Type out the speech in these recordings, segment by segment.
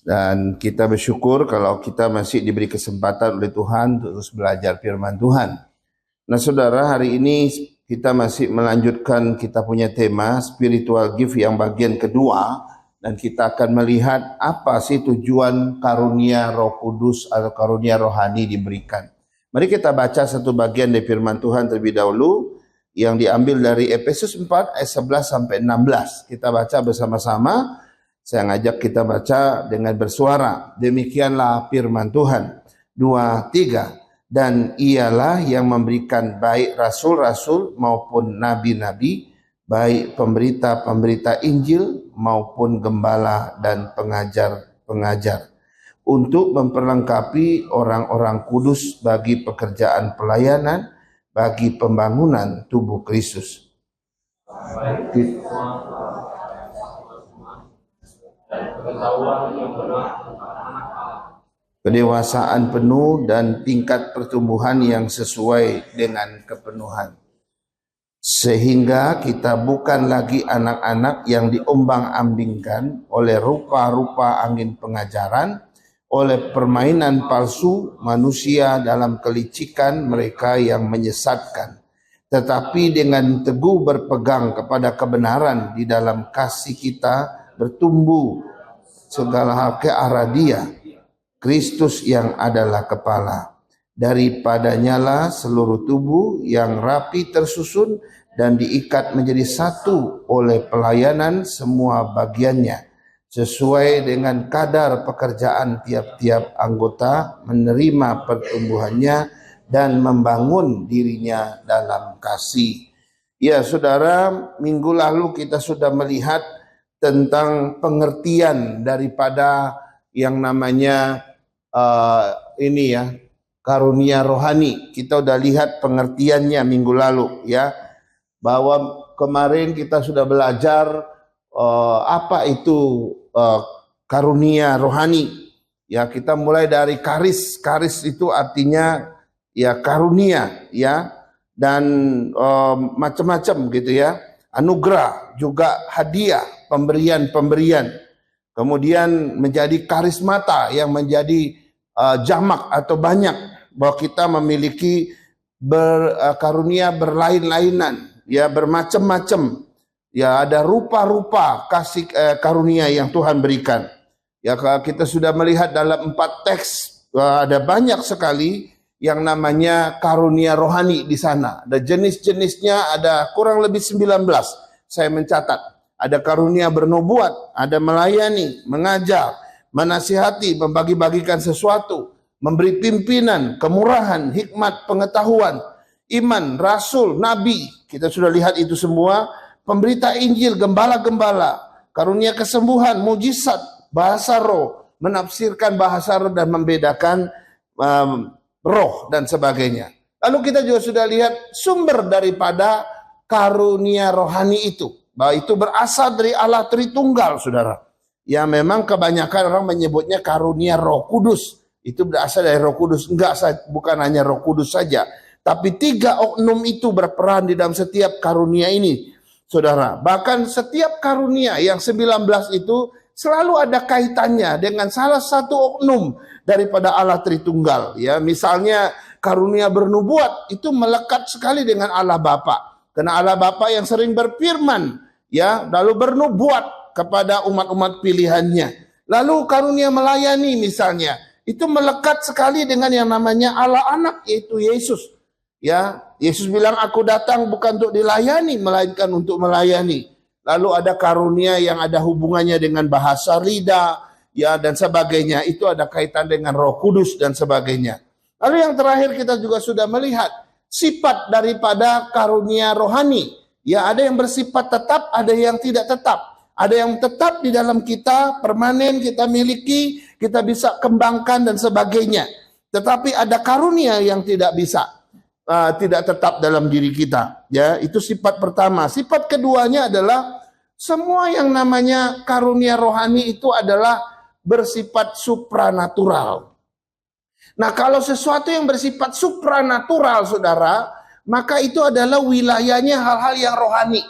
Dan kita bersyukur kalau kita masih diberi kesempatan oleh Tuhan untuk terus belajar firman Tuhan. Nah saudara, hari ini kita masih melanjutkan kita punya tema spiritual gift yang bagian kedua. Dan kita akan melihat apa sih tujuan karunia Roh Kudus atau karunia rohani diberikan. Mari kita baca satu bagian dari firman Tuhan terlebih dahulu yang diambil dari Efesus 4 ayat 11 sampai 16. Kita baca bersama-sama. Saya ngajak kita baca dengan bersuara. Demikianlah firman Tuhan. 2, 3. Dan ialah yang memberikan baik rasul-rasul maupun nabi-nabi, baik pemberita-pemberita Injil maupun gembala dan pengajar-pengajar, untuk memperlengkapi orang-orang kudus bagi pekerjaan pelayanan, bagi pembangunan tubuh Kristus. Kedewasaan penuh dan tingkat pertumbuhan yang sesuai dengan kepenuhan, sehingga kita bukan lagi anak-anak yang diombang-ambingkan oleh rupa-rupa angin pengajaran, oleh permainan palsu manusia dalam kelicikan mereka yang menyesatkan, tetapi dengan teguh berpegang kepada kebenaran di dalam kasih kita bertumbuh segala hal ke arah Dia, Kristus yang adalah kepala. Daripadanya lah seluruh tubuh yang rapi tersusun dan diikat menjadi satu oleh pelayanan semua bagiannya, sesuai dengan kadar pekerjaan tiap-tiap anggota, menerima pertumbuhannya dan membangun dirinya dalam kasih. Ya saudara, minggu lalu kita sudah melihat tentang pengertian daripada yang namanya karunia rohani. Kita udah lihat pengertiannya minggu lalu ya, bahwa kemarin kita sudah belajar apa itu karunia rohani. Ya, kita mulai dari karis. Karis itu artinya ya karunia ya, dan macam-macam gitu ya. Anugerah, juga hadiah, pemberian-pemberian. Kemudian menjadi karismata yang menjadi jamak atau banyak, bahwa kita memiliki karunia berlain-lainan, ya bermacam-macam. Ya ada rupa-rupa kasih karunia yang Tuhan berikan. Ya kita sudah melihat dalam 4 teks ada banyak sekali yang namanya karunia rohani di sana. Ada jenis-jenisnya, ada kurang lebih 19. Saya mencatat. Ada karunia bernubuat, ada melayani, mengajar, menasihati, membagi-bagikan sesuatu, memberi pimpinan, kemurahan, hikmat, pengetahuan, iman, rasul, nabi. Kita sudah lihat itu semua. Pemberita Injil, gembala-gembala, karunia kesembuhan, mujizat, bahasa roh, menafsirkan bahasa roh dan membedakan roh dan sebagainya. Lalu kita juga sudah lihat sumber daripada karunia rohani itu, bahwa itu berasal dari Allah Tritunggal, saudara. Ya memang kebanyakan orang menyebutnya karunia Roh Kudus. Itu berasal dari Roh Kudus. Enggak, bukan hanya Roh Kudus saja, tapi 3 oknum itu berperan di dalam setiap karunia ini, saudara. Bahkan setiap karunia yang 19 itu selalu ada kaitannya dengan salah satu oknum daripada Allah Tritunggal. Ya, misalnya karunia bernubuat itu melekat sekali dengan Allah Bapa. Karena Allah Bapa yang sering berfirman, ya, lalu bernubuat kepada umat-umat pilihannya. Lalu karunia melayani misalnya, itu melekat sekali dengan yang namanya Allah Anak, yaitu Yesus. Ya, Yesus bilang, aku datang bukan untuk dilayani, melainkan untuk melayani. Lalu ada karunia yang ada hubungannya dengan bahasa lidah, ya, dan sebagainya. Itu ada kaitan dengan Roh Kudus dan sebagainya. Lalu yang terakhir kita juga sudah melihat sifat daripada karunia rohani. Ya, ada yang bersifat tetap, ada yang tidak tetap. Ada yang tetap di dalam kita, permanen kita miliki, kita bisa kembangkan dan sebagainya. Tetapi ada karunia yang tidak bisa, tidak tetap dalam diri kita. Ya, itu sifat pertama. Sifat keduanya adalah semua yang namanya karunia rohani itu adalah bersifat supranatural. Nah, kalau sesuatu yang bersifat supranatural, saudara, maka itu adalah wilayahnya hal-hal yang rohani.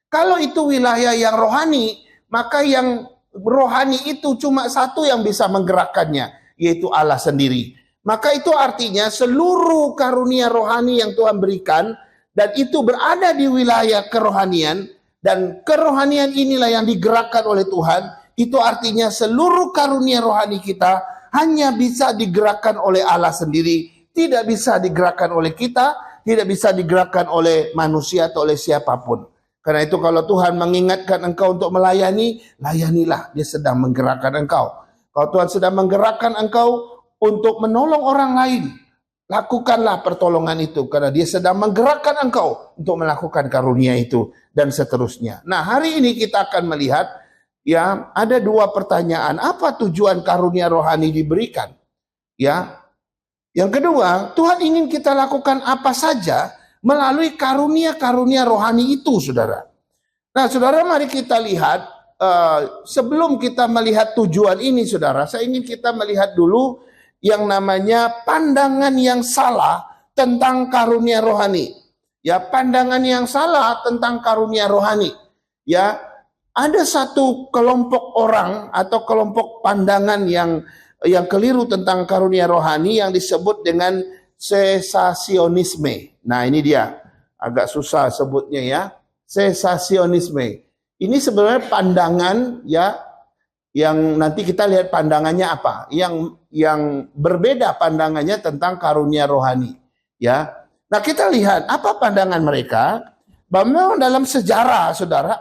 Kalau itu wilayah yang rohani, maka yang rohani itu cuma satu yang bisa menggerakkannya, yaitu Allah sendiri. Maka itu artinya seluruh karunia rohani yang Tuhan berikan, dan itu berada di wilayah kerohanian, dan kerohanian inilah yang digerakkan oleh Tuhan. Itu artinya seluruh karunia rohani kita hanya bisa digerakkan oleh Allah sendiri, tidak bisa digerakkan oleh kita, tidak bisa digerakkan oleh manusia atau oleh siapapun. Karena itu kalau Tuhan mengingatkan engkau untuk melayani, layanilah, dia sedang menggerakkan engkau. Kalau Tuhan sedang menggerakkan engkau untuk menolong orang lain, lakukanlah pertolongan itu, karena dia sedang menggerakkan engkau untuk melakukan karunia itu, dan seterusnya. Nah, hari ini kita akan melihat, ya, ada dua pertanyaan. Apa tujuan karunia rohani diberikan? Ya, yang kedua, Tuhan ingin kita lakukan apa saja melalui karunia-karunia rohani itu, saudara. Nah, saudara, mari kita lihat, sebelum kita melihat tujuan ini, saudara, saya ingin kita melihat dulu yang namanya pandangan yang salah tentang karunia rohani. Ya, pandangan yang salah tentang karunia rohani. Ya, ada satu kelompok orang atau kelompok pandangan yang keliru tentang karunia rohani yang disebut dengan sesasionisme. Nah, ini dia, agak susah sebutnya ya, sesasionisme. Ini sebenarnya pandangan ya, yang nanti kita lihat pandangannya apa, yang berbeda pandangannya tentang karunia rohani. Ya, nah kita lihat apa pandangan mereka. Bahwa dalam sejarah, saudara,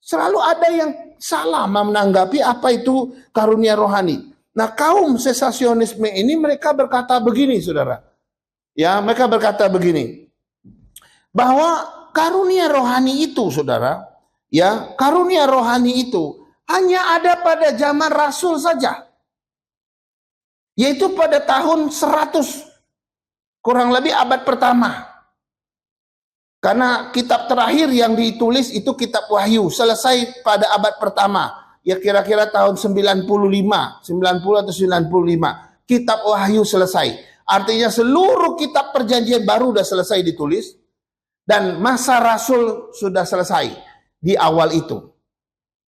selalu ada yang salah menanggapi apa itu karunia rohani. Nah, kaum sesasionisme ini mereka berkata begini, saudara. Ya, mereka berkata begini, bahwa karunia rohani itu, saudara, ya, karunia rohani itu hanya ada pada zaman Rasul saja, yaitu pada tahun 100, kurang lebih abad pertama. Karena kitab terakhir yang ditulis itu kitab Wahyu, selesai pada abad pertama, ya kira-kira tahun 90 atau 95, kitab Wahyu selesai. Artinya seluruh kitab perjanjian baru sudah selesai ditulis, dan masa Rasul sudah selesai di awal itu.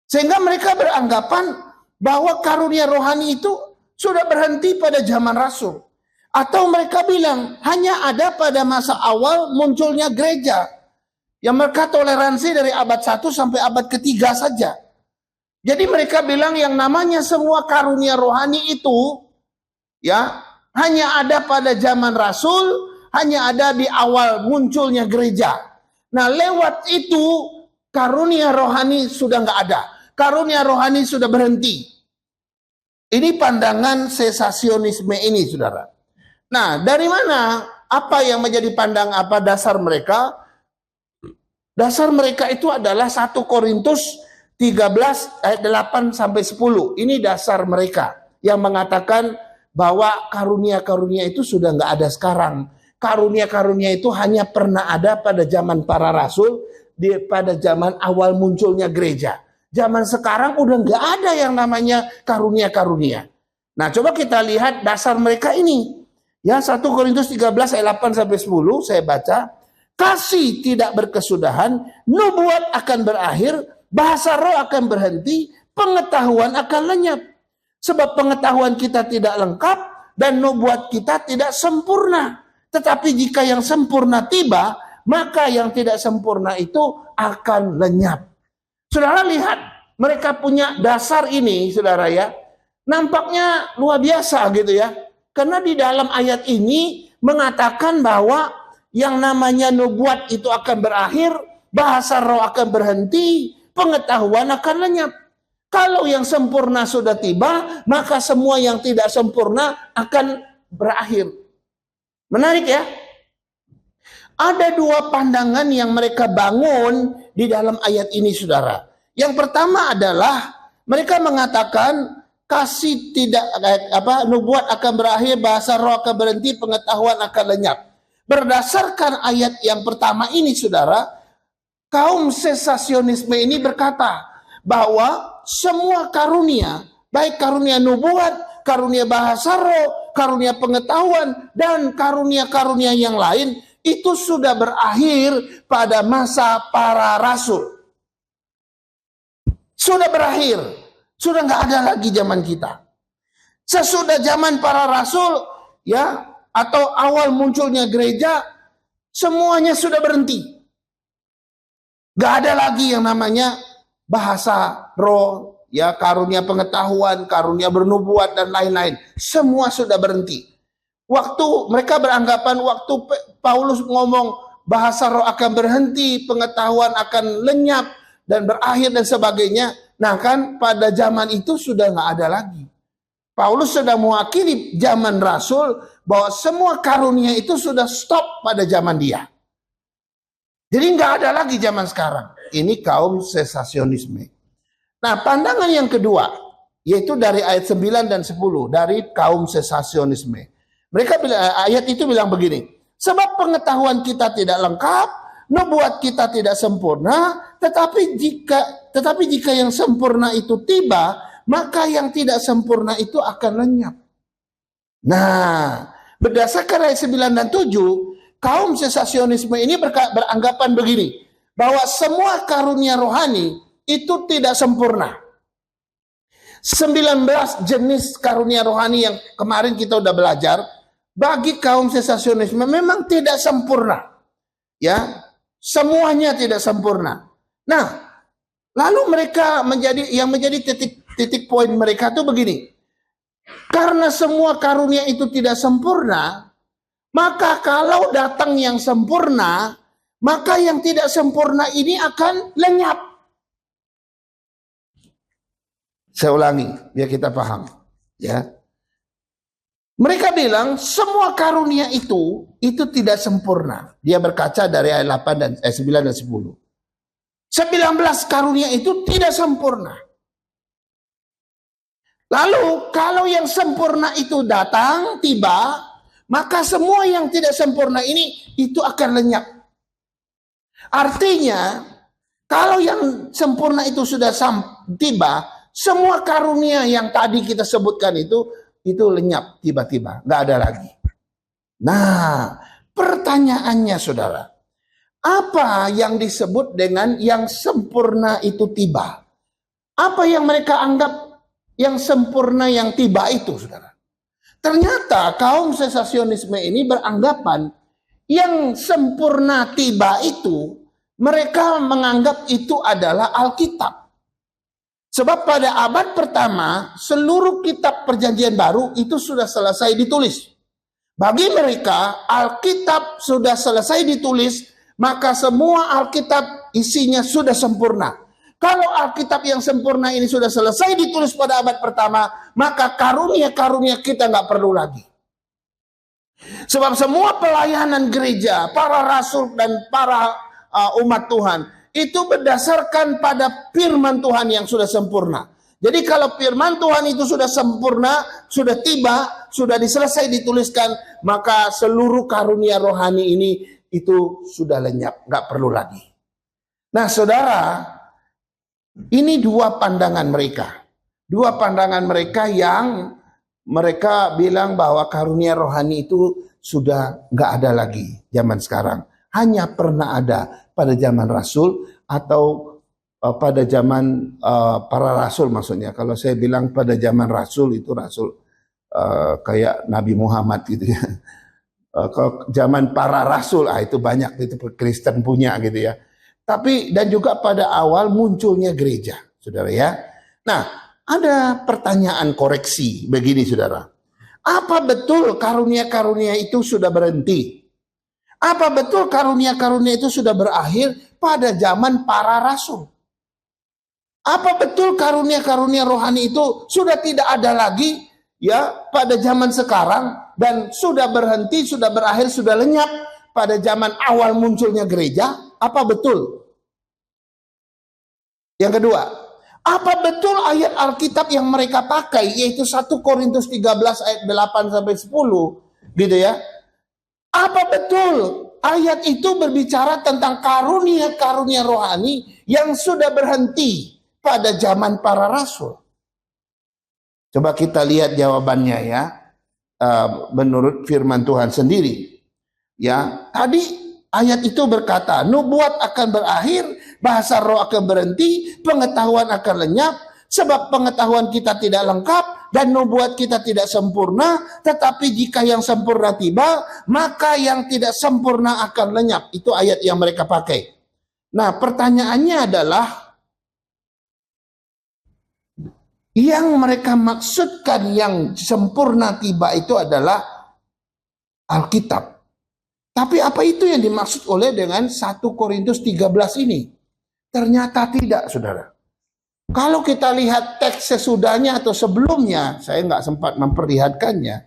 Sehingga mereka beranggapan bahwa karunia rohani itu sudah berhenti pada zaman Rasul. Atau mereka bilang hanya ada pada masa awal munculnya gereja, yang mereka toleransi dari abad 1 sampai abad ketiga saja. Jadi mereka bilang yang namanya semua karunia rohani itu ya hanya ada pada zaman Rasul, hanya ada di awal munculnya gereja. Nah, lewat itu karunia rohani sudah nggak ada. Karunia rohani sudah berhenti. Ini pandangan sesasionisme ini, saudara. Nah, dari mana? Apa yang menjadi apa dasar mereka? Dasar mereka itu adalah 1 Korintus 13 ayat 8 sampai 10. Ini dasar mereka yang mengatakan bahwa karunia-karunia itu sudah nggak ada sekarang. Karunia-karunia itu hanya pernah ada pada zaman para rasul, pada zaman awal munculnya gereja. Zaman sekarang udah nggak ada yang namanya karunia-karunia. Nah, coba kita lihat dasar mereka ini. Ya, 1 Korintus 13 ayat 8 sampai 10 saya baca. Kasih tidak berkesudahan, nubuat akan berakhir, bahasa roh akan berhenti, pengetahuan akan lenyap. Sebab pengetahuan kita tidak lengkap dan nubuat kita tidak sempurna. Tetapi jika yang sempurna tiba, maka yang tidak sempurna itu akan lenyap. Saudara lihat, mereka punya dasar ini, saudara ya. Nampaknya luar biasa gitu ya. Karena di dalam ayat ini mengatakan bahwa yang namanya nubuat itu akan berakhir, bahasa roh akan berhenti, pengetahuan akan lenyap. Kalau yang sempurna sudah tiba, maka semua yang tidak sempurna akan berakhir. Menarik ya? Ada dua pandangan yang mereka bangun di dalam ayat ini, saudara. Yang pertama adalah mereka mengatakan kasih tidak nubuat akan berakhir, bahasa roh akan berhenti, pengetahuan akan lenyap. Berdasarkan ayat yang pertama ini, saudara, kaum sesasionisme ini berkata bahwa semua karunia, baik karunia nubuat, karunia bahasa roh, karunia pengetahuan, dan karunia-karunia yang lain itu sudah berakhir pada masa para rasul. Sudah berakhir. Sudah nggak ada lagi zaman kita. Sesudah zaman para rasul, ya, atau awal munculnya gereja, semuanya sudah berhenti. Nggak ada lagi yang namanya bahasa roh, ya, karunia pengetahuan, karunia bernubuat dan lain-lain. Semua sudah berhenti. Waktu mereka beranggapan waktu Paulus ngomong bahasa roh akan berhenti, pengetahuan akan lenyap dan berakhir dan sebagainya. Nah kan pada zaman itu sudah nggak ada lagi. Paulus sudah mewakili zaman Rasul bahwa semua karunia itu sudah stop pada zaman dia. Jadi nggak ada lagi zaman sekarang. Ini kaum sesasionisme. Nah pandangan yang kedua, yaitu dari ayat 9 dan 10, dari kaum sesasionisme. Mereka bilang, ayat itu bilang begini, sebab pengetahuan kita tidak lengkap, nubuat kita tidak sempurna, tetapi jika yang sempurna itu tiba, maka yang tidak sempurna itu akan lenyap. Nah, berdasarkan ayat 9 dan 7, kaum sesasionisme ini beranggapan begini, bahwa semua karunia rohani itu tidak sempurna. 19 jenis karunia rohani yang kemarin kita udah belajar, bagi kaum sesasionisme memang tidak sempurna. Ya, semuanya tidak sempurna. Nah, lalu mereka menjadi titik poin mereka tuh begini. Karena semua karunia itu tidak sempurna, maka kalau datang yang sempurna, maka yang tidak sempurna ini akan lenyap. Saya ulangi biar kita paham, ya. Mereka bilang semua karunia itu tidak sempurna. Dia berkaca dari ayat 8 dan 9 dan 10. 19 karunia itu tidak sempurna. Lalu kalau yang sempurna itu datang, tiba, maka semua yang tidak sempurna ini itu akan lenyap. Artinya, kalau yang sempurna itu sudah tiba, semua karunia yang tadi kita sebutkan itu lenyap tiba-tiba, nggak ada lagi. Nah, pertanyaannya saudara, apa yang disebut dengan yang sempurna itu tiba? Apa yang mereka anggap yang sempurna yang tiba itu, saudara? Ternyata kaum sesasionisme ini beranggapan yang sempurna tiba itu, mereka menganggap itu adalah Alkitab. Sebab pada abad pertama, seluruh kitab perjanjian baru itu sudah selesai ditulis. Bagi mereka, Alkitab sudah selesai ditulis, maka semua Alkitab isinya sudah sempurna. Kalau Alkitab yang sempurna ini sudah selesai ditulis pada abad pertama, maka karunia-karunia kita nggak perlu lagi. Sebab semua pelayanan gereja, para rasul dan para umat Tuhan, itu berdasarkan pada firman Tuhan yang sudah sempurna. Jadi kalau firman Tuhan itu sudah sempurna, sudah tiba, sudah diselesai dituliskan, maka seluruh karunia rohani ini itu sudah lenyap, nggak perlu lagi. Nah saudara, ini dua pandangan mereka. Dua pandangan mereka yang mereka bilang bahwa karunia rohani itu sudah nggak ada lagi zaman sekarang. Hanya pernah ada pada zaman Rasul atau pada zaman para Rasul maksudnya. Kalau saya bilang pada zaman Rasul itu Rasul kayak Nabi Muhammad gitu ya. Kalau zaman para Rasul itu banyak itu Kristen punya gitu ya. Tapi dan juga pada awal munculnya gereja, saudara ya. Nah, ada pertanyaan koreksi begini saudara. Apa betul karunia-karunia itu sudah berhenti? Apa betul karunia-karunia itu sudah berakhir pada zaman para rasul? Apa betul karunia-karunia rohani itu sudah tidak ada lagi ya pada zaman sekarang dan sudah berhenti, sudah berakhir, sudah lenyap pada zaman awal munculnya gereja? Apa betul? Yang kedua, apa betul ayat Alkitab yang mereka pakai yaitu 1 Korintus 13 ayat 8 sampai 10 gitu ya? Apa betul ayat itu berbicara tentang karunia-karunia rohani yang sudah berhenti pada zaman para rasul? Coba kita lihat jawabannya ya, menurut firman Tuhan sendiri. Ya, tadi ayat itu berkata, nubuat akan berakhir, bahasa roh akan berhenti, pengetahuan akan lenyap, Sebab pengetahuan kita tidak lengkap dan nubuat kita tidak sempurna, tetapi jika yang sempurna tiba, maka yang tidak sempurna akan lenyap. Itu ayat yang mereka pakai. Nah, pertanyaannya adalah, yang mereka maksudkan yang sempurna tiba itu adalah Alkitab. Tapi apa itu yang dimaksud oleh dengan 1 Korintus 13 ini? Ternyata tidak, saudara. Kalau kita lihat teks sesudahnya atau sebelumnya, saya nggak sempat memperlihatkannya.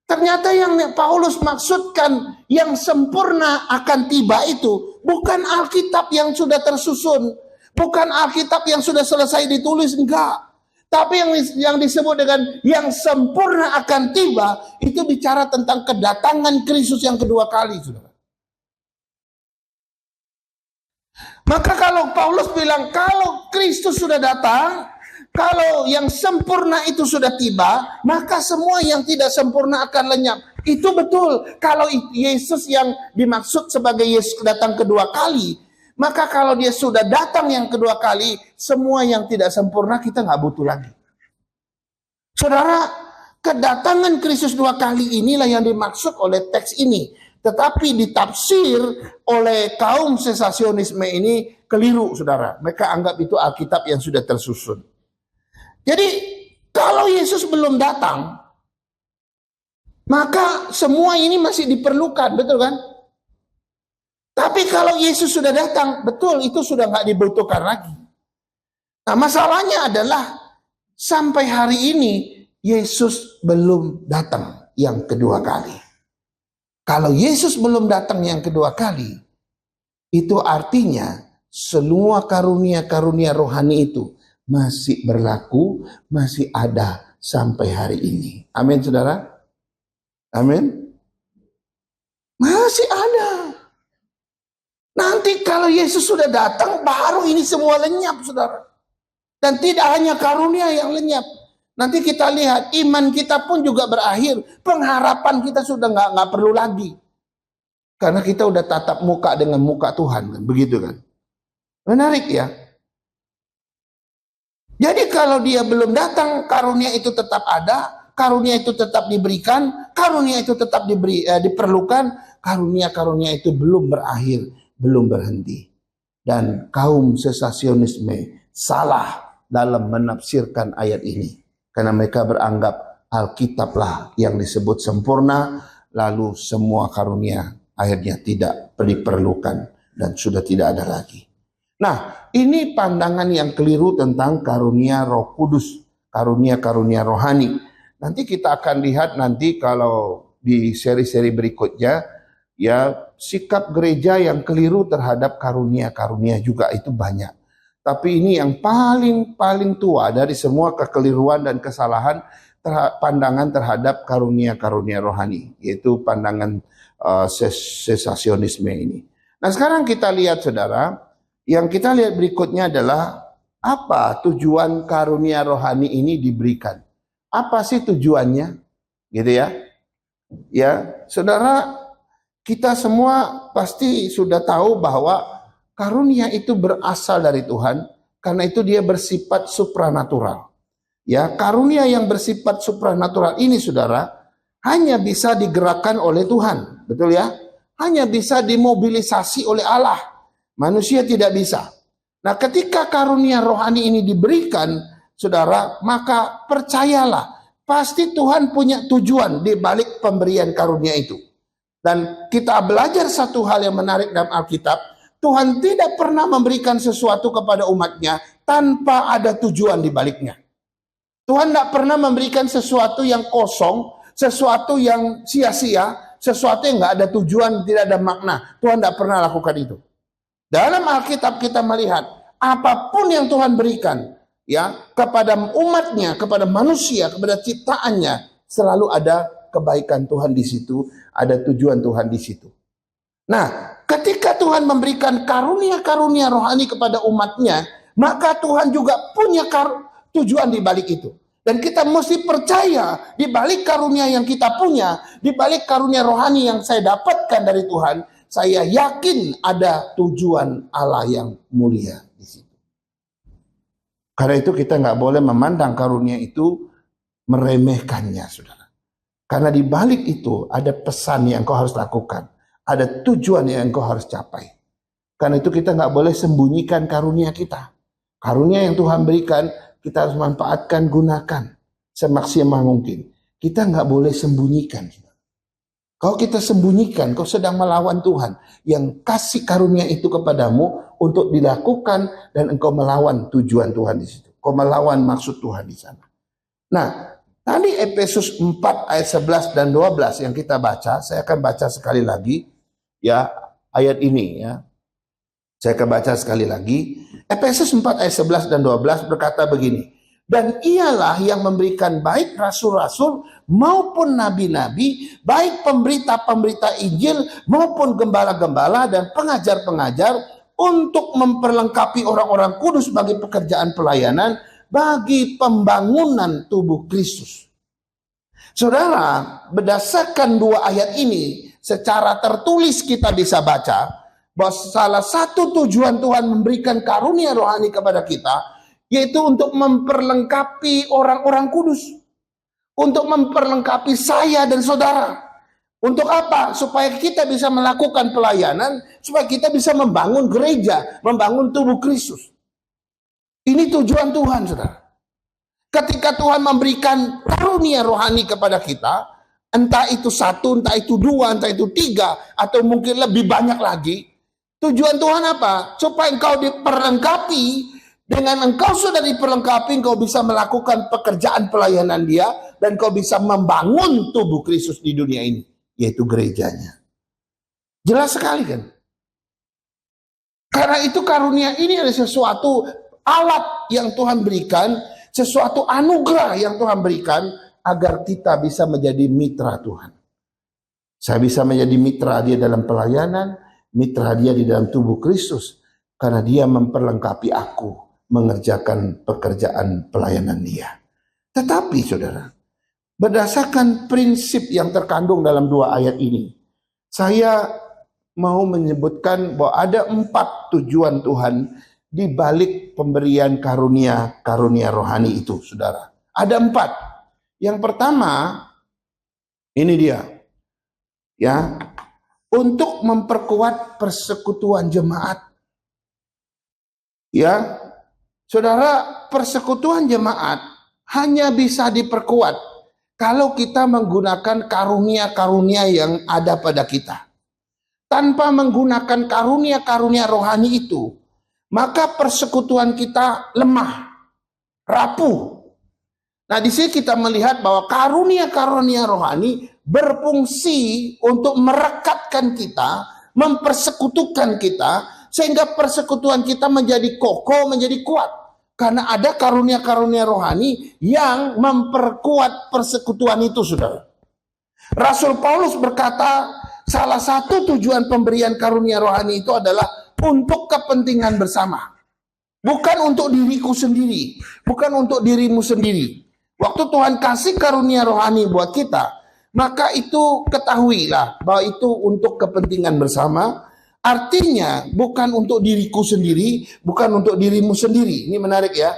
Ternyata yang Paulus maksudkan yang sempurna akan tiba itu bukan Alkitab yang sudah tersusun, bukan Alkitab yang sudah selesai ditulis, enggak. Tapi yang disebut dengan yang sempurna akan tiba itu bicara tentang kedatangan Kristus yang kedua kali, saudara. Maka kalau Paulus bilang kalau Kristus sudah datang, kalau yang sempurna itu sudah tiba, maka semua yang tidak sempurna akan lenyap. Itu betul. Kalau Yesus yang dimaksud sebagai Yesus datang kedua kali, maka kalau dia sudah datang yang kedua kali, semua yang tidak sempurna kita nggak butuh lagi. Saudara, kedatangan Kristus dua kali inilah yang dimaksud oleh teks ini. Tetapi ditafsir oleh kaum sesasionisme ini keliru, saudara. Mereka anggap itu Alkitab yang sudah tersusun. Jadi kalau Yesus belum datang, maka semua ini masih diperlukan, betul kan? Tapi kalau Yesus sudah datang, betul itu sudah nggak dibutuhkan lagi. Nah, masalahnya adalah sampai hari ini Yesus belum datang yang kedua kali. Kalau Yesus belum datang yang kedua kali, itu artinya semua karunia-karunia rohani itu masih berlaku, masih ada sampai hari ini. Amin, saudara? Amin? Masih ada. Nanti kalau Yesus sudah datang, baru ini semua lenyap, saudara. Dan tidak hanya karunia yang lenyap. Nanti kita lihat iman kita pun juga berakhir. Pengharapan kita sudah nggak perlu lagi. Karena kita udah tatap muka dengan muka Tuhan, kan? Begitu kan? Menarik ya. Jadi kalau dia belum datang, karunia itu tetap ada, karunia itu tetap diberikan, karunia itu tetap diperlukan, karunia-karunia itu belum berakhir, belum berhenti. Dan kaum sesasionisme salah dalam menafsirkan ayat ini. Karena mereka beranggap Alkitablah yang disebut sempurna, lalu semua karunia akhirnya tidak diperlukan dan sudah tidak ada lagi. Nah, ini pandangan yang keliru tentang karunia Roh Kudus, karunia-karunia rohani. Nanti kita akan lihat nanti kalau di seri-seri berikutnya, ya sikap gereja yang keliru terhadap karunia-karunia juga itu banyak. Tapi ini yang paling tua dari semua kekeliruan dan kesalahan pandangan terhadap karunia-karunia rohani, yaitu pandangan sesasionisme ini. Nah, sekarang kita lihat, saudara, yang kita lihat berikutnya adalah apa tujuan karunia rohani ini diberikan. Apa sih tujuannya? Gitu ya. Ya, saudara, kita semua pasti sudah tahu bahwa karunia itu berasal dari Tuhan, karena itu dia bersifat supranatural. Ya, karunia yang bersifat supranatural ini, saudara, hanya bisa digerakkan oleh Tuhan, betul ya? Hanya bisa dimobilisasi oleh Allah. Manusia tidak bisa. Nah, ketika karunia rohani ini diberikan, saudara, maka percayalah, pasti Tuhan punya tujuan di balik pemberian karunia itu. Dan kita belajar satu hal yang menarik dalam Alkitab. Tuhan tidak pernah memberikan sesuatu kepada umatnya tanpa ada tujuan di baliknya. Tuhan tidak pernah memberikan sesuatu yang kosong, sesuatu yang sia-sia, sesuatu yang nggak ada tujuan, tidak ada makna. Tuhan tidak pernah lakukan itu. Dalam Alkitab kita melihat apapun yang Tuhan berikan, ya, kepada umatnya, kepada manusia, kepada ciptaannya, selalu ada kebaikan Tuhan di situ, ada tujuan Tuhan di situ. Nah, ketika Tuhan memberikan karunia-karunia rohani kepada umatnya, maka Tuhan juga punya tujuan di balik itu. Dan kita mesti percaya di balik karunia yang kita punya, di balik karunia rohani yang saya dapatkan dari Tuhan, saya yakin ada tujuan Allah yang mulia di situ. Karena itu kita nggak boleh memandang karunia itu meremehkannya, saudara. Karena di balik itu ada pesan yang kau harus lakukan. Ada tujuan yang kau harus capai. Karena itu kita nggak boleh sembunyikan karunia kita. Karunia yang Tuhan berikan, kita harus manfaatkan, gunakan semaksimal mungkin. Kita nggak boleh sembunyikan. Kalau kita sembunyikan, kau sedang melawan Tuhan yang kasih karunia itu kepadamu untuk dilakukan, dan engkau melawan tujuan Tuhan di situ. Kau melawan maksud Tuhan di sana. Nah, tadi Efesus 4 ayat 11 dan 12 yang kita baca, saya akan baca sekali lagi ya ayat ini ya. Saya akan baca sekali lagi. Efesus 4 ayat 11 dan 12 berkata begini. Dan ialah yang memberikan baik rasul-rasul maupun nabi-nabi, baik pemberita-pemberita Injil maupun gembala-gembala dan pengajar-pengajar untuk memperlengkapi orang-orang kudus bagi pekerjaan pelayanan, bagi pembangunan tubuh Kristus. Saudara, berdasarkan dua ayat ini, secara tertulis kita bisa baca bahwa salah satu tujuan Tuhan memberikan karunia rohani kepada kita, yaitu untuk memperlengkapi orang-orang kudus. Untuk memperlengkapi saya dan saudara. Untuk apa? Supaya kita bisa melakukan pelayanan, supaya kita bisa membangun gereja, membangun tubuh Kristus. Ini tujuan Tuhan, saudara. Ketika Tuhan memberikan karunia rohani kepada kita, entah itu satu, entah itu dua, entah itu tiga, atau mungkin lebih banyak lagi, tujuan Tuhan apa? Supaya engkau diperlengkapi. Dengan engkau sudah diperlengkapi, engkau bisa melakukan pekerjaan pelayanan dia, dan engkau bisa membangun tubuh Kristus di dunia ini, yaitu gerejanya. Jelas sekali kan? Karena itu karunia ini adalah sesuatu alat yang Tuhan berikan, sesuatu anugerah yang Tuhan berikan, agar kita bisa menjadi mitra Tuhan. Saya bisa menjadi mitra dia dalam pelayanan, mitra dia di dalam tubuh Kristus, karena dia memperlengkapi aku mengerjakan pekerjaan pelayanan dia. Tetapi saudara, berdasarkan prinsip yang terkandung dalam dua ayat ini, saya mau menyebutkan bahwa ada 4 tujuan Tuhan di balik pemberian karunia rohani itu, saudara. Ada 4. Yang pertama, ini dia, ya, untuk memperkuat persekutuan jemaat. Ya, saudara, persekutuan jemaat hanya bisa diperkuat kalau kita menggunakan karunia-karunia yang ada pada kita. Tanpa menggunakan karunia-karunia rohani itu, maka persekutuan kita lemah, rapuh. Nah, di sini kita melihat bahwa karunia-karunia rohani berfungsi untuk merekatkan kita, mempersekutukan kita, sehingga persekutuan kita menjadi kokoh, menjadi kuat. Karena ada karunia-karunia rohani yang memperkuat persekutuan itu, saudara. Rasul Paulus berkata, salah satu tujuan pemberian karunia rohani itu adalah untuk kepentingan bersama. Bukan untuk diriku sendiri, bukan untuk dirimu sendiri. Waktu Tuhan kasih karunia rohani buat kita, maka itu ketahuilah bahwa itu untuk kepentingan bersama. Artinya bukan untuk diriku sendiri, bukan untuk dirimu sendiri. Ini menarik ya.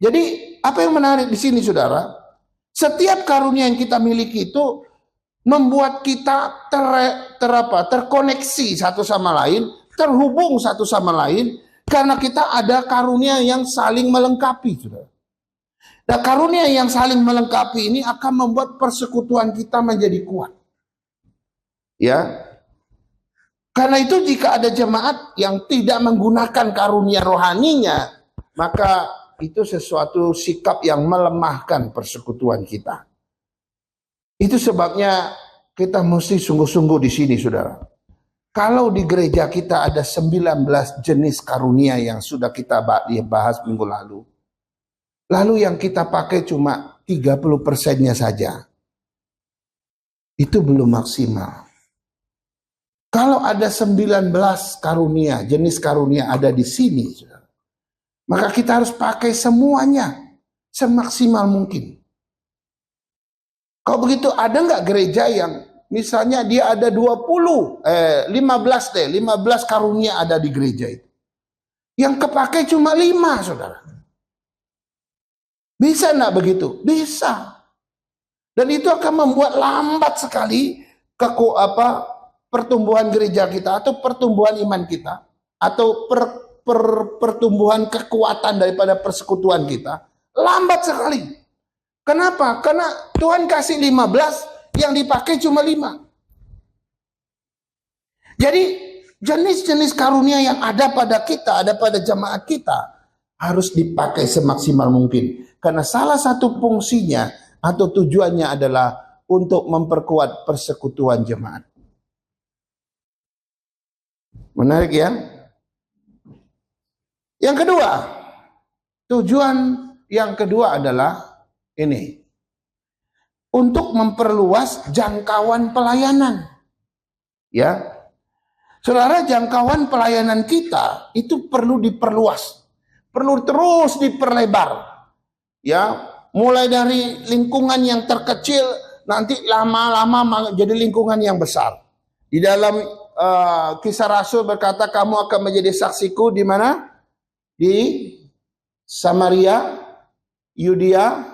Jadi apa yang menarik di sini, saudara? Setiap karunia yang kita miliki itu membuat kita terkoneksi satu sama lain, terhubung satu sama lain, karena kita ada karunia yang saling melengkapi, saudara. Dan karunia yang saling melengkapi ini akan membuat persekutuan kita menjadi kuat. Ya. Karena itu jika ada jemaat yang tidak menggunakan karunia rohaninya, maka itu sesuatu sikap yang melemahkan persekutuan kita. Itu sebabnya kita mesti sungguh-sungguh di sini, saudara. Kalau di gereja kita ada 19 jenis karunia yang sudah kita bahas minggu lalu. Lalu yang kita pakai cuma 30%-nya saja. Itu belum maksimal. Kalau ada 19 karunia, jenis karunia ada di sini, saudara, maka kita harus pakai semuanya semaksimal mungkin. Kalau begitu, ada nggak gereja yang misalnya dia ada 15 karunia ada di gereja itu. Yang kepake cuma 5, saudara. Bisa enggak begitu? Bisa. Dan itu akan membuat lambat sekali pertumbuhan gereja kita atau pertumbuhan iman kita atau pertumbuhan kekuatan daripada persekutuan kita. Lambat sekali. Kenapa? Karena Tuhan kasih 15, yang dipakai cuma 5. Jadi jenis-jenis karunia yang ada pada kita, ada pada jemaat kita, harus dipakai semaksimal mungkin. Karena salah satu fungsinya atau tujuannya adalah untuk memperkuat persekutuan jemaat. Menarik ya? Yang kedua, tujuan yang kedua adalah ini. Untuk memperluas jangkauan pelayanan. Ya. Saudara, jangkauan pelayanan kita itu perlu diperluas. Perlu terus diperlebar. Ya, mulai dari lingkungan yang terkecil nanti lama-lama jadi lingkungan yang besar. Di dalam Kisah Rasul berkata, kamu akan menjadi saksiku di mana? Di Samaria, Yudea,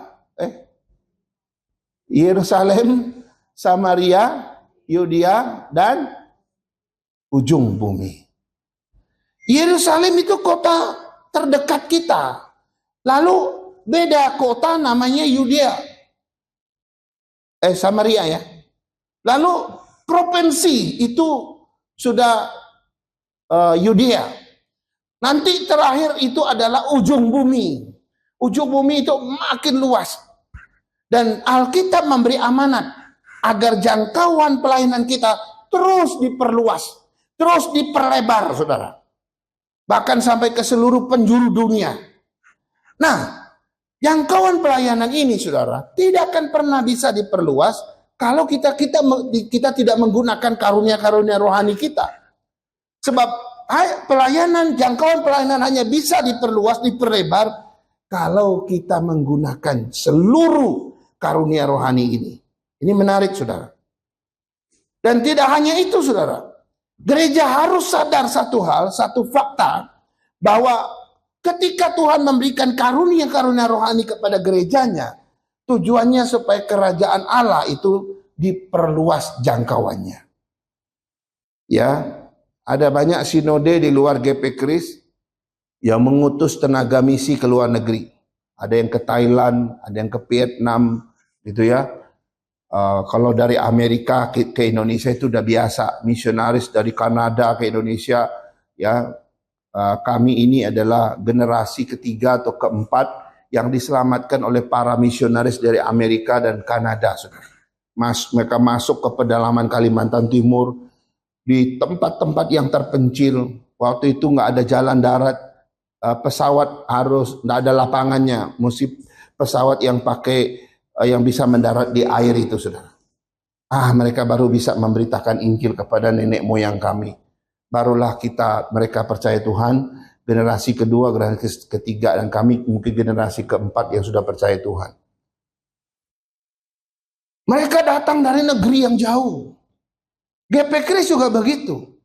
Yerusalem, Samaria, Yudea, dan ujung bumi. Yerusalem itu kota terdekat kita. Lalu beda kota namanya Yudea. Samaria ya. Lalu provinsi itu sudah Yudea. Nanti terakhir itu adalah ujung bumi. Ujung bumi itu makin luas. Dan Alkitab memberi amanat agar jangkauan pelayanan kita terus diperluas, terus diperlebar, saudara. Bahkan sampai ke seluruh penjuru dunia. Nah, jangkauan pelayanan ini, saudara, tidak akan pernah bisa diperluas kalau kita tidak menggunakan karunia-karunia rohani kita. Sebab jangkauan pelayanan hanya bisa diperluas, diperlebar kalau kita menggunakan seluruh karunia rohani ini. Ini menarik, saudara. Dan tidak hanya itu, saudara. Gereja harus sadar satu hal, satu fakta, bahwa ketika Tuhan memberikan karunia-karunia rohani kepada gerejanya, tujuannya supaya kerajaan Allah itu diperluas jangkauannya. Ya, ada banyak sinode di luar GP Kris yang mengutus tenaga misi ke luar negeri. Ada yang ke Thailand, ada yang ke Vietnam, gitu ya. Kalau dari Amerika ke Indonesia itu udah biasa. Misionaris dari Kanada ke Indonesia, ya. Kami ini adalah generasi ketiga atau keempat yang diselamatkan oleh para misionaris dari Amerika dan Kanada, saudara. Mereka masuk ke pedalaman Kalimantan Timur di tempat-tempat yang terpencil. Waktu itu nggak ada jalan darat, pesawat harus nggak ada lapangannya, mesti pesawat yang yang bisa mendarat di air itu, saudara. Mereka baru bisa memberitakan Injil kepada nenek moyang kami. Barulah mereka percaya Tuhan, generasi kedua, generasi ketiga, dan kami mungkin generasi keempat yang sudah percaya Tuhan. Mereka datang dari negeri yang jauh. GP Kris juga begitu.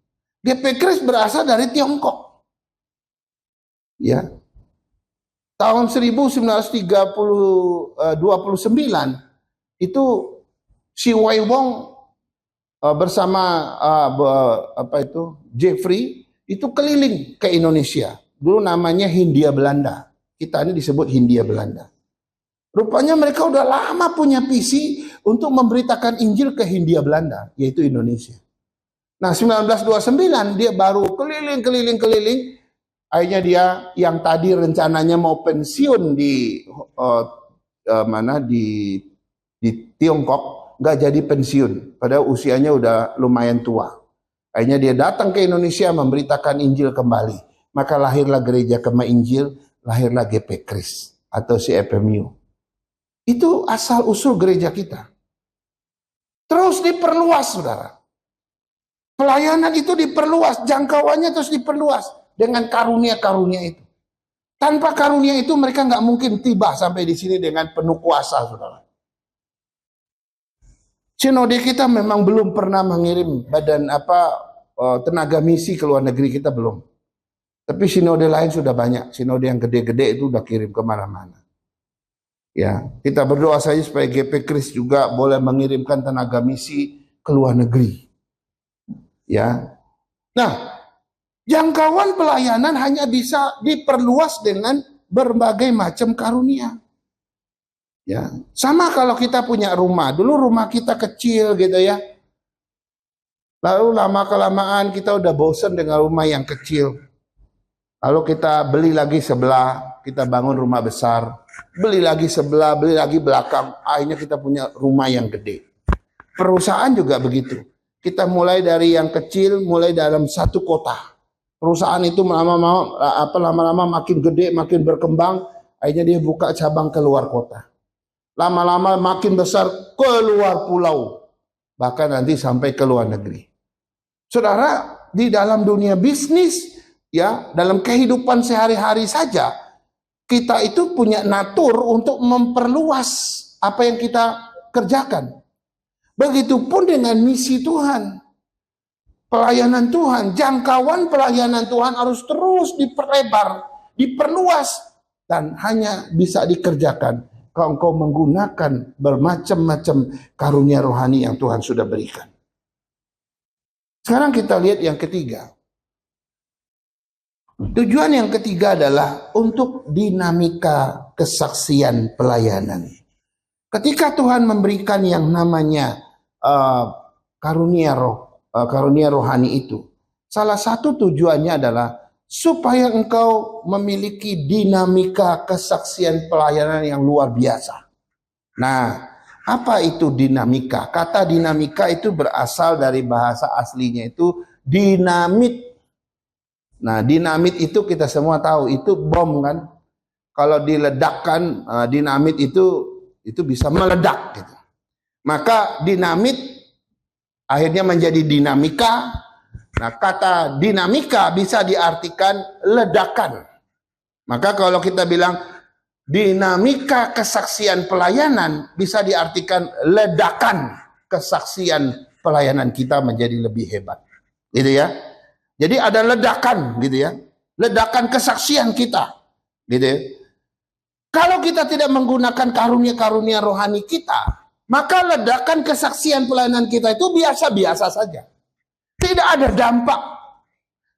GP Kris berasal dari Tiongkok. Ya. Tahun 1929 itu si Wai Wong bersama Jeffrey itu keliling ke Indonesia. Dulu namanya Hindia Belanda. Kita ini disebut Hindia Belanda. Rupanya mereka udah lama punya visi untuk memberitakan Injil ke Hindia Belanda, yaitu Indonesia. Nah, 1929 dia baru keliling. Akhirnya dia yang tadi rencananya mau pensiun di Tiongkok, nggak jadi pensiun. Padahal usianya udah lumayan tua. Akhirnya dia datang ke Indonesia memberitakan Injil kembali. Maka lahirlah Gereja Kema Injil, lahirlah GP Kris atau CFMU. Itu asal usul gereja kita. Terus diperluas, saudara. Pelayanan itu diperluas, jangkauannya terus diperluas dengan karunia-karunia itu. Tanpa karunia itu mereka nggak mungkin tiba sampai di sini dengan penuh kuasa, saudara. Sinode kita memang belum pernah mengirim tenaga misi ke luar negeri, kita belum. Tapi sinode lain sudah banyak. Sinode yang gede-gede itu udah kirim kemana-mana. Ya, kita berdoa saja supaya GP Kris juga boleh mengirimkan tenaga misi ke luar negeri. Ya. Nah, jangkauan pelayanan hanya bisa diperluas dengan berbagai macam karunia. Ya, sama kalau kita punya rumah. Dulu rumah kita kecil gitu ya. Lalu lama-kelamaan kita udah bosan dengan rumah yang kecil. Lalu kita beli lagi sebelah, kita bangun rumah besar. Beli lagi sebelah, beli lagi belakang. Akhirnya kita punya rumah yang gede. Perusahaan juga begitu. Kita mulai dari yang kecil, mulai dalam satu kota. Perusahaan itu lama-lama makin gede, makin berkembang. Akhirnya dia buka cabang ke luar kota. Lama-lama makin besar ke luar pulau. Bahkan nanti sampai ke luar negeri. Saudara, di dalam dunia bisnis, ya, dalam kehidupan sehari-hari saja, kita itu punya natur untuk memperluas apa yang kita kerjakan. Begitupun dengan misi Tuhan, pelayanan Tuhan, jangkauan pelayanan Tuhan harus terus diperlebar, diperluas, dan hanya bisa dikerjakan kalau engkau menggunakan bermacam-macam karunia rohani yang Tuhan sudah berikan. Sekarang kita lihat yang ketiga. Tujuan yang ketiga adalah untuk dinamika kesaksian pelayanan. Ketika Tuhan memberikan yang namanya karunia rohani itu, salah satu tujuannya adalah supaya engkau memiliki dinamika kesaksian pelayanan yang luar biasa. Nah, apa itu dinamika? Kata dinamika itu berasal dari bahasa aslinya itu dinamit. Nah, dinamit itu kita semua tahu itu bom kan. Kalau diledakkan dinamit itu bisa meledak gitu. Maka dinamit akhirnya menjadi dinamika. Nah, kata dinamika bisa diartikan ledakan. Maka kalau kita bilang dinamika kesaksian pelayanan bisa diartikan ledakan kesaksian pelayanan kita menjadi lebih hebat. Gitu ya. Jadi ada ledakan gitu ya. Ledakan kesaksian kita. Gitu ya. Kalau kita tidak menggunakan karunia-karunia rohani kita, maka ledakan kesaksian pelayanan kita itu biasa-biasa saja. Tidak ada dampak.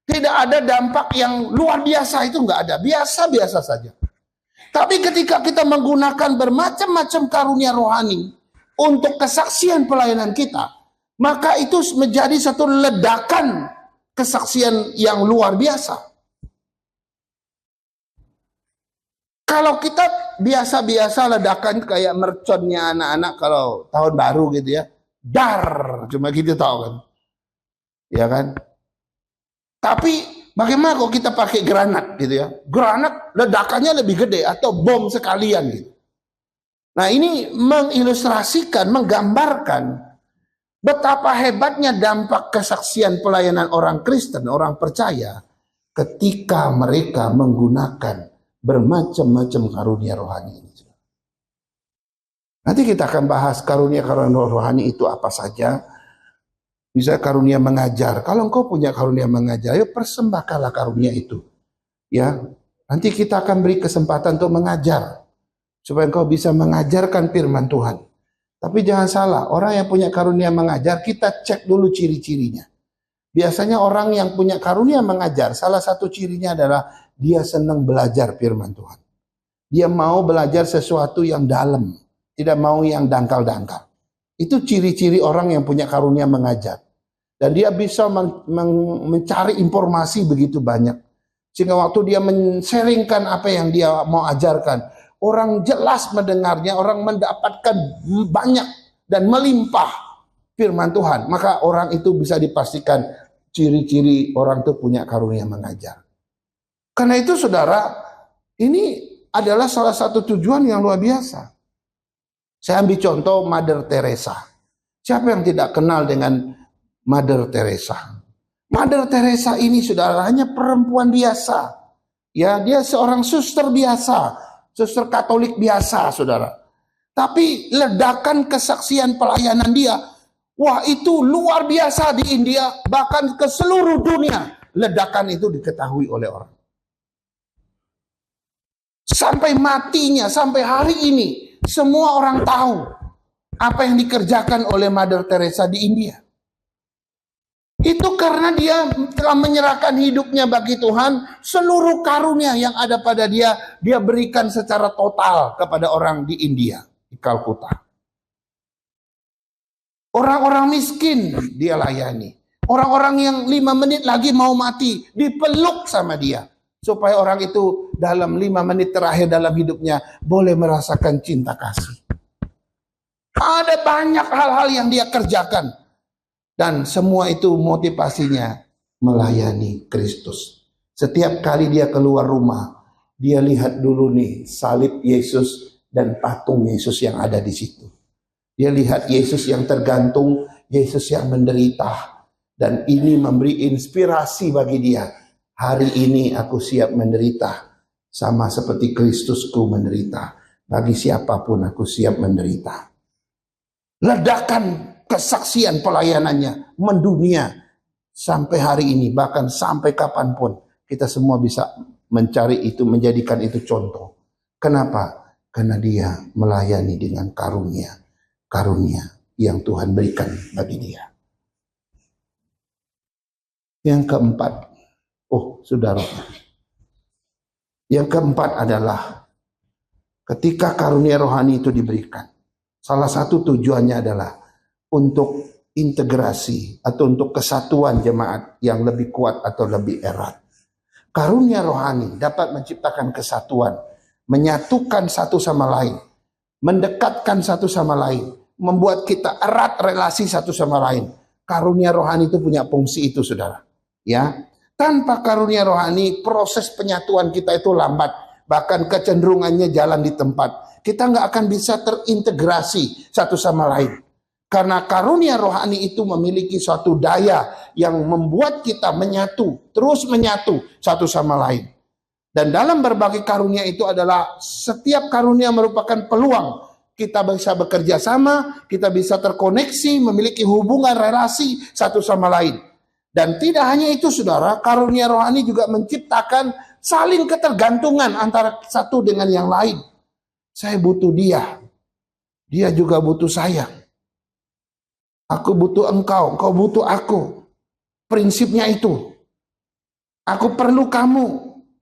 Tidak ada dampak yang luar biasa, itu enggak ada. Biasa-biasa saja. Tapi ketika kita menggunakan bermacam-macam karunia rohani untuk kesaksian pelayanan kita, maka itu menjadi satu ledakan kesaksian yang luar biasa. Kalau kita biasa-biasa ledakan kayak merconnya anak-anak kalau tahun baru gitu ya, dar, cuma gitu tahu kan, ya kan? Tapi bagaimana kalau kita pakai granat gitu ya? Granat ledakannya lebih gede atau bom sekalian gitu. Nah, ini mengilustrasikan, menggambarkan betapa hebatnya dampak kesaksian pelayanan orang Kristen, orang percaya ketika mereka menggunakan bermacam-macam karunia rohani ini. Nanti kita akan bahas karunia-karunia rohani itu apa saja. Bisa karunia mengajar. Kalau engkau punya karunia mengajar, ayo persembahkanlah karunia itu. Ya, nanti kita akan beri kesempatan untuk mengajar supaya engkau bisa mengajarkan firman Tuhan. Tapi jangan salah, orang yang punya karunia mengajar, kita cek dulu ciri-cirinya. Biasanya orang yang punya karunia mengajar, salah satu cirinya adalah dia senang belajar firman Tuhan. Dia mau belajar sesuatu yang dalam, tidak mau yang dangkal-dangkal. Itu ciri-ciri orang yang punya karunia mengajar. Dan dia bisa mencari informasi begitu banyak. Sehingga waktu dia men-sharingkan apa yang dia mau ajarkan, orang jelas mendengarnya, orang mendapatkan banyak dan melimpah firman Tuhan. Maka orang itu bisa dipastikan ciri-ciri orang itu punya karunia mengajar. Karena itu saudara, ini adalah salah satu tujuan yang luar biasa. Saya ambil contoh Mother Teresa. Siapa yang tidak kenal dengan Mother Teresa? Mother Teresa ini saudara hanya perempuan biasa. Ya, dia seorang suster biasa, suster Katolik biasa, saudara. Tapi ledakan kesaksian pelayanan dia, wah itu luar biasa di India, bahkan ke seluruh dunia. Ledakan itu diketahui oleh orang. Sampai matinya, sampai hari ini, Semua orang tahu apa yang dikerjakan oleh Mother Teresa di India. Itu karena dia telah menyerahkan hidupnya bagi Tuhan, seluruh karunia yang ada pada dia berikan secara total kepada orang di India, di Kalkuta. Orang-orang miskin dia layani. Orang-orang yang 5 menit lagi mau mati, dipeluk sama dia. Supaya orang itu dalam 5 menit terakhir dalam hidupnya boleh merasakan cinta kasih. Ada banyak hal-hal yang dia kerjakan. Dan semua itu motivasinya melayani Kristus. Setiap kali dia keluar rumah, dia lihat dulu nih salib Yesus dan patung Yesus yang ada di situ. Dia lihat Yesus yang tergantung, Yesus yang menderita. Dan ini memberi inspirasi bagi dia. Hari ini aku siap menderita. Sama seperti Kristusku menderita. Bagi siapapun aku siap menderita. Ledakan kesaksian pelayanannya mendunia sampai hari ini, bahkan sampai kapanpun kita semua bisa mencari itu, menjadikan itu contoh. Kenapa? Karena dia melayani dengan karunia yang Tuhan berikan bagi dia. Yang keempat, saudara, yang keempat adalah ketika karunia rohani itu diberikan, salah satu tujuannya adalah untuk integrasi atau untuk kesatuan jemaat yang lebih kuat atau lebih erat. Karunia rohani dapat menciptakan kesatuan, menyatukan satu sama lain, mendekatkan satu sama lain, membuat kita erat relasi satu sama lain. Karunia rohani itu punya fungsi itu, saudara. Ya, tanpa karunia rohani, proses penyatuan kita itu lambat, bahkan kecenderungannya jalan di tempat. Kita nggak akan bisa terintegrasi satu sama lain. Karena karunia rohani itu memiliki suatu daya yang membuat kita menyatu, terus menyatu satu sama lain. Dan dalam berbagai karunia itu adalah setiap karunia merupakan peluang kita bisa bekerja sama, kita bisa terkoneksi, memiliki hubungan relasi satu sama lain. Dan tidak hanya itu, saudara, karunia rohani juga menciptakan saling ketergantungan antara satu dengan yang lain. Saya butuh dia, dia juga butuh saya. Aku butuh engkau, engkau butuh aku. Prinsipnya itu. Aku perlu kamu,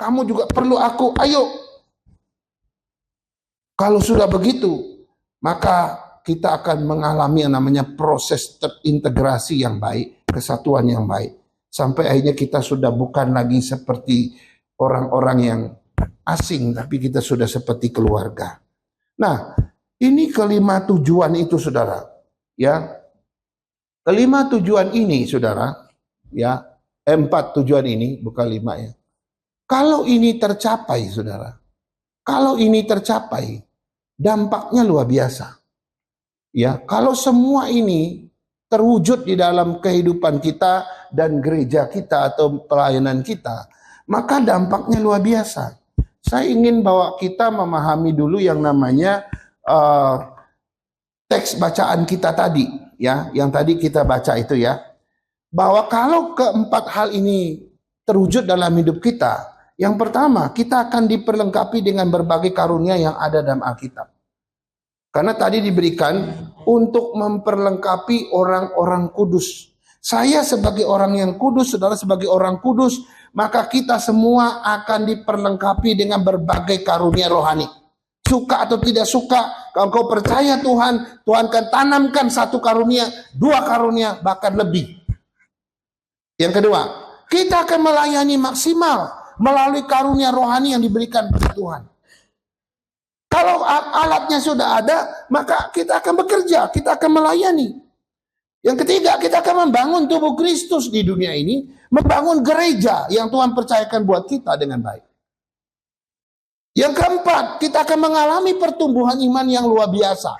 kamu juga perlu aku. Ayo. Kalau sudah begitu, maka kita akan mengalami yang namanya proses terintegrasi yang baik, kesatuan yang baik. Sampai akhirnya kita sudah bukan lagi seperti orang-orang yang asing, tapi kita sudah seperti keluarga. Nah, ini kelima tujuan itu, saudara. Ya, kelima tujuan ini, saudara, ya, 4 tujuan ini, bukan 5 ya. Kalau ini tercapai, saudara, kalau ini tercapai, dampaknya luar biasa. Ya, kalau semua ini terwujud di dalam kehidupan kita dan gereja kita atau pelayanan kita, maka dampaknya luar biasa. Saya ingin bawa kita memahami dulu yang namanya teks bacaan kita tadi. Ya, yang tadi kita baca itu ya, bahwa kalau keempat hal ini terwujud dalam hidup kita, yang pertama kita akan diperlengkapi dengan berbagai karunia yang ada dalam Alkitab. Karena tadi diberikan untuk memperlengkapi orang-orang kudus. Saya sebagai orang yang kudus, saudara sebagai orang kudus, maka kita semua akan diperlengkapi dengan berbagai karunia rohani. Suka atau tidak suka, kalau kau percaya Tuhan, Tuhan akan tanamkan 1 karunia, 2 karunia, bahkan lebih. Yang kedua, kita akan melayani maksimal melalui karunia rohani yang diberikan oleh Tuhan. Kalau alatnya sudah ada, maka kita akan bekerja, kita akan melayani. Yang ketiga, kita akan membangun tubuh Kristus di dunia ini, membangun gereja yang Tuhan percayakan buat kita dengan baik. Yang keempat, kita akan mengalami pertumbuhan iman yang luar biasa.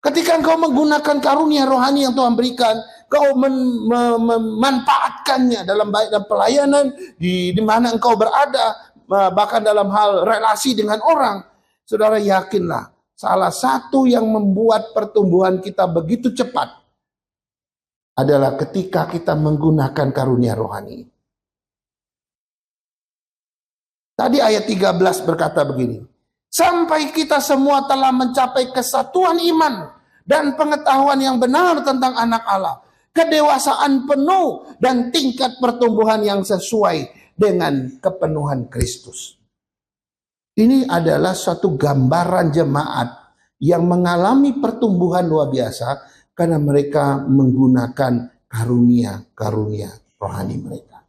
Ketika engkau menggunakan karunia rohani yang Tuhan berikan, kau memanfaatkannya dalam baik dan pelayanan, di mana engkau berada, bahkan dalam hal relasi dengan orang. Saudara, yakinlah, salah satu yang membuat pertumbuhan kita begitu cepat adalah ketika kita menggunakan karunia rohani. Tadi ayat 13 berkata begini, sampai kita semua telah mencapai kesatuan iman dan pengetahuan yang benar tentang anak Allah, kedewasaan penuh dan tingkat pertumbuhan yang sesuai dengan kepenuhan Kristus. Ini adalah suatu gambaran jemaat yang mengalami pertumbuhan luar biasa karena mereka menggunakan karunia-karunia rohani mereka.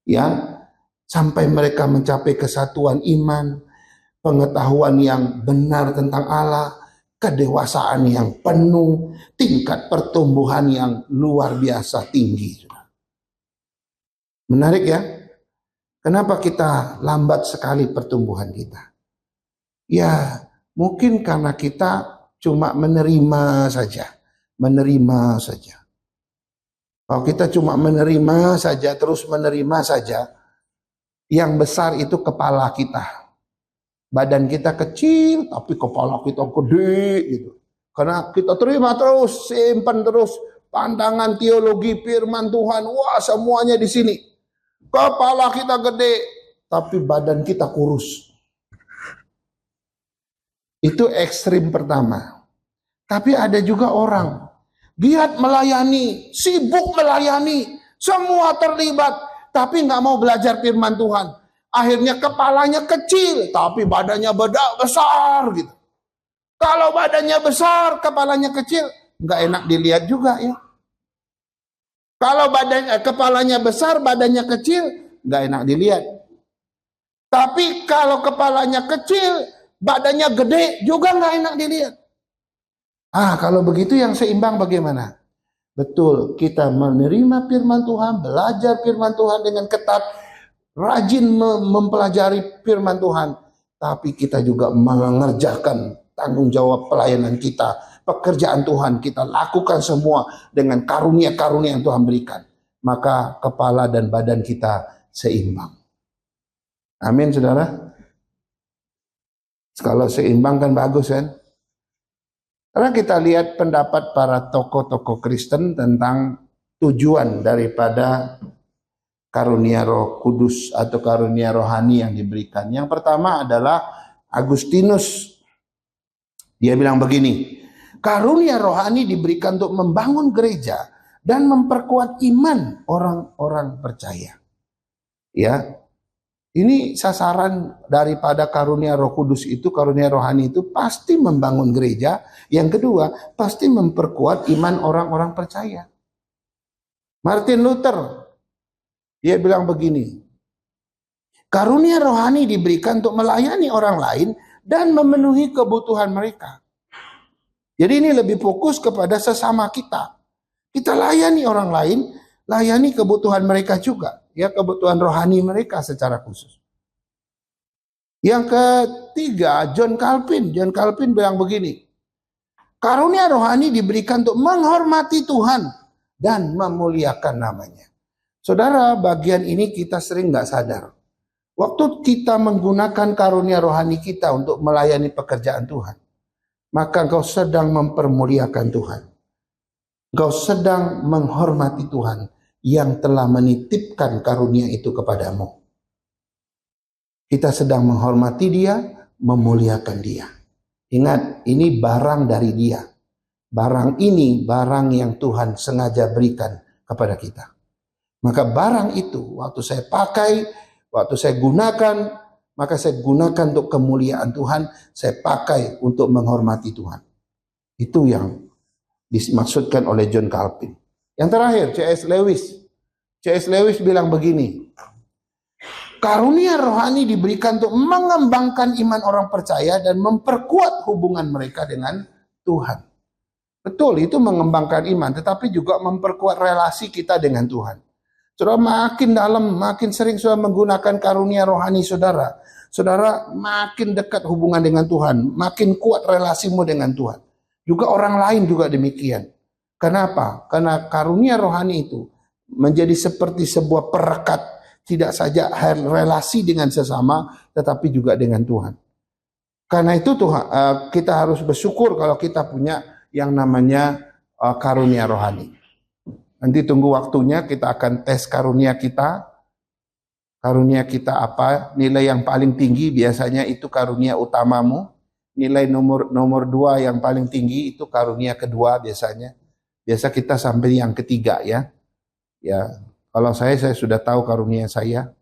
Ya, sampai mereka mencapai kesatuan iman, pengetahuan yang benar tentang Allah, kedewasaan yang penuh, tingkat pertumbuhan yang luar biasa tinggi. Menarik ya? Kenapa kita lambat sekali pertumbuhan kita? Ya, mungkin karena kita cuma menerima saja. Menerima saja. Kalau kita cuma menerima saja, terus menerima saja, yang besar itu kepala kita. Badan kita kecil, tapi kepala kita gede gitu. Karena kita terima terus, simpan terus pandangan teologi firman Tuhan. Wah, semuanya di sini. Kepala kita gede, tapi badan kita kurus. Itu ekstrim pertama. Tapi ada juga orang giat melayani, sibuk melayani, semua terlibat, tapi nggak mau belajar firman Tuhan. Akhirnya kepalanya kecil, tapi badannya besar gitu. Kalau badannya besar, kepalanya kecil, nggak enak dilihat juga ya. Kalau kepalanya besar, badannya kecil, nggak enak dilihat. Tapi kalau kepalanya kecil, badannya gede, juga nggak enak dilihat. Kalau begitu yang seimbang bagaimana? Betul, kita menerima firman Tuhan, belajar firman Tuhan dengan ketat, rajin mempelajari firman Tuhan, tapi kita juga mengerjakan tanggung jawab pelayanan kita, pekerjaan Tuhan kita lakukan semua dengan karunia-karunia yang Tuhan berikan. Maka kepala dan badan kita seimbang. Amin, saudara. Kalau seimbang kan bagus kan? Karena kita lihat pendapat para tokoh-tokoh Kristen tentang tujuan daripada karunia Roh Kudus atau karunia rohani yang diberikan. Yang pertama adalah Agustinus. Dia bilang begini, karunia rohani diberikan untuk membangun gereja dan memperkuat iman orang-orang percaya. Ya, ini sasaran daripada karunia Roh Kudus itu, karunia rohani itu pasti membangun gereja. Yang kedua, pasti memperkuat iman orang-orang percaya. Martin Luther, dia bilang begini, karunia rohani diberikan untuk melayani orang lain dan memenuhi kebutuhan mereka. Jadi ini lebih fokus kepada sesama kita. Kita layani orang lain, layani kebutuhan mereka juga. Ya, kebutuhan rohani mereka secara khusus. Yang ketiga, John Calvin. John Calvin bilang begini, karunia rohani diberikan untuk menghormati Tuhan dan memuliakan namanya. Saudara, bagian ini kita sering nggak sadar. Waktu kita menggunakan karunia rohani kita untuk melayani pekerjaan Tuhan, maka engkau sedang mempermuliakan Tuhan. Engkau sedang menghormati Tuhan yang telah menitipkan karunia itu kepadamu. Kita sedang menghormati Dia, memuliakan Dia. Ingat, ini barang dari Dia. Barang ini barang yang Tuhan sengaja berikan kepada kita. Maka barang itu waktu saya pakai, waktu saya gunakan, maka saya gunakan untuk kemuliaan Tuhan, saya pakai untuk menghormati Tuhan. Itu yang dimaksudkan oleh John Calvin. Yang terakhir, C.S. Lewis. C.S. Lewis bilang begini, karunia rohani diberikan untuk mengembangkan iman orang percaya dan memperkuat hubungan mereka dengan Tuhan. Betul, itu mengembangkan iman, tetapi juga memperkuat relasi kita dengan Tuhan. Saudara, makin dalam, makin sering saudara menggunakan karunia rohani saudara, saudara makin dekat hubungan dengan Tuhan, makin kuat relasimu dengan Tuhan. Juga orang lain juga demikian. Kenapa? Karena karunia rohani itu menjadi seperti sebuah perekat, tidak saja relasi dengan sesama, tetapi juga dengan Tuhan. Karena itu Tuhan, kita harus bersyukur kalau kita punya yang namanya karunia rohani. Nanti tunggu waktunya kita akan tes karunia kita. Karunia kita apa? Nilai yang paling tinggi biasanya itu karunia utamamu. Nilai nomor 2 yang paling tinggi itu karunia kedua biasanya. Biasa kita sampai yang ketiga ya. Ya, kalau saya sudah tahu karunia saya.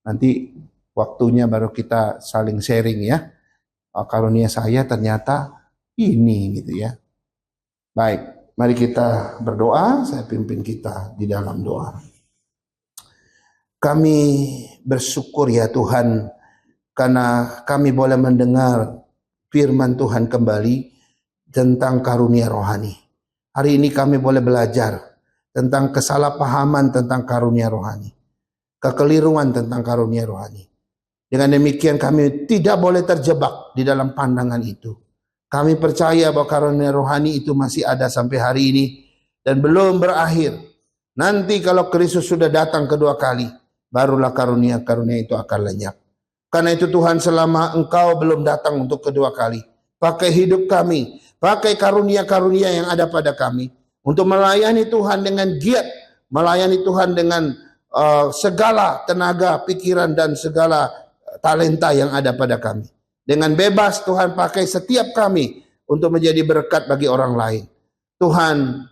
Nanti waktunya baru kita saling sharing ya. Karunia saya ternyata ini gitu ya. Baik, mari kita berdoa. Saya pimpin kita di dalam doa. Kami bersyukur ya Tuhan, karena kami boleh mendengar firman Tuhan kembali tentang karunia rohani. Hari ini kami boleh belajar tentang kesalahpahaman tentang karunia rohani, kekeliruan tentang karunia rohani. Dengan demikian kami tidak boleh terjebak di dalam pandangan itu. Kami percaya bahwa karunia rohani itu masih ada sampai hari ini dan belum berakhir. Nanti kalau Kristus sudah datang kedua kali, barulah karunia-karunia itu akan lenyap. Karena itu Tuhan, selama Engkau belum datang untuk kedua kali, pakai hidup kami, pakai karunia-karunia yang ada pada kami untuk melayani Tuhan dengan giat, melayani Tuhan dengan segala tenaga, pikiran dan segala talenta yang ada pada kami. Dengan bebas Tuhan pakai setiap kami untuk menjadi berkat bagi orang lain. Tuhan,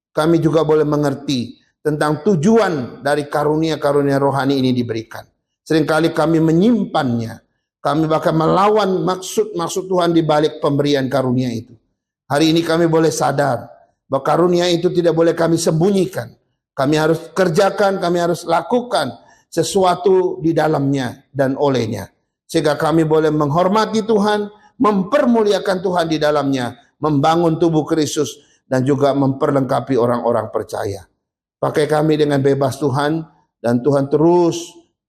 kami juga boleh mengerti tentang tujuan dari karunia-karunia rohani ini diberikan. Seringkali kami menyimpannya. Kami bahkan melawan maksud Tuhan di balik pemberian karunia itu. Hari ini kami boleh sadar bahwa karunia itu tidak boleh kami sembunyikan. Kami harus kerjakan, kami harus lakukan sesuatu di dalamnya dan olehnya. Sehingga kami boleh menghormati Tuhan, mempermuliakan Tuhan di dalamnya, membangun tubuh Kristus dan juga memperlengkapi orang-orang percaya. Pakai kami dengan bebas Tuhan, dan Tuhan terus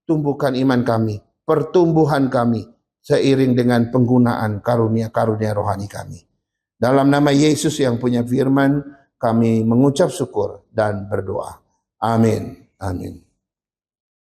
tumbuhkan iman kami, pertumbuhan kami, seiring dengan penggunaan karunia-karunia rohani kami. Dalam nama Yesus yang punya firman, kami mengucap syukur dan berdoa. Amin. Amin.